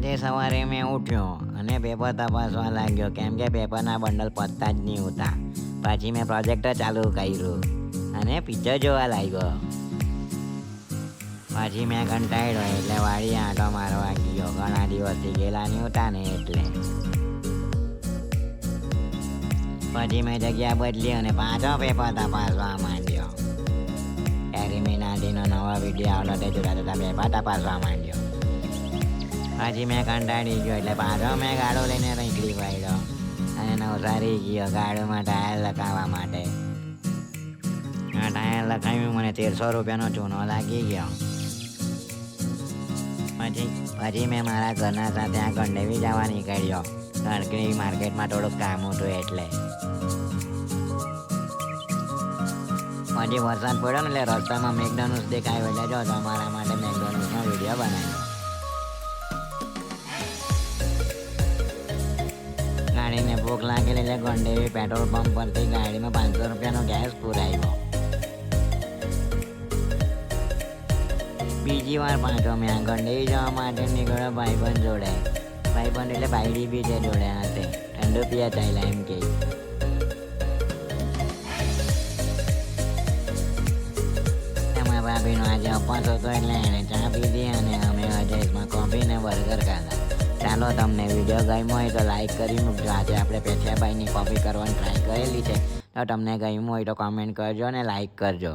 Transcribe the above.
આજે સવારે મેં ઉઠ્યો અને પેપર તપાસવા લાગ્યો, કેમ કે પેપરના બંડલ પતતા જ નહીં હોતા. પછી મેં પ્રોજેક્ટર ચાલુ કર્યું અને પિક્ચર જોવા લાગ્યો. પછી મેં કંટાળ્યો એટલે વાળી આંટો મારવા ગયો. ઘણા દિવસથી ગયેલા નહીં હોતા ને એટલે. પછી મેં જગ્યા બદલી અને પાછો પેપર તપાસવા માંડ્યો. એરિમિનાટીનો નવો વિડીયો આવડો તે જોતા જોતા પેપર તપાસવા માંડ્યો. પછી મેં કંટાળી ગયો એટલે પાછો મેં ગાડો લઈને નીકળી પડ્યો અને નવસારી ગયો ગાડીમાં ટાયર લખાવવા માટે. આ ટાયર લખાવ્યું, મને 1300 રૂપિયાનો ચૂનો લાગી ગયો. પછી મેં મારા ઘરના સાથે આ ગંડેવી જવા નીકળ્યો. તડકડી માર્કેટમાં થોડુંક કામ હતું એટલે. પછી વરસાદ પડ્યો ને એટલે રસ્તામાં મેકડોનલ્ડ્સ દેખાયો એટલે જો તમારા માટે મેકડોનલ્ડ્સનો વિડીયો બનાવ્યો. ગાડીને ભૂખ લાગેલી એટલે ગંડેવી પેટ્રોલ પંપ પરથી ગાડીમાં 500 રૂપિયાનો ગેસ પુરાવ્યો. બીજી વાર પાછો મેં આ ગંડેવી જવા માટે નીકળ્યો ભાઈબંધ જોડે. ભાઈબંધ એટલે ભાઈડી બી છે જોડે હાથે. ઠંડુ પીયા ચાલ્યા એમ કે. એમાં ભાભીનો આજે અપાસ હતો એટલે એને ચા પીધી અને અમે અજયમાં કોફી ને બર્ગર ખાધા. ચાલો, તમને વિડીયો ગમ્યો હોય તો લાઈક કરી મૂકજો. આજે આપણે પેઠિયાભાઈની કોપી કરવાની ટ્રાય કરેલી છે, તો તમને ગમ્યું હોય તો કોમેન્ટ કરજો અને લાઈક કરજો.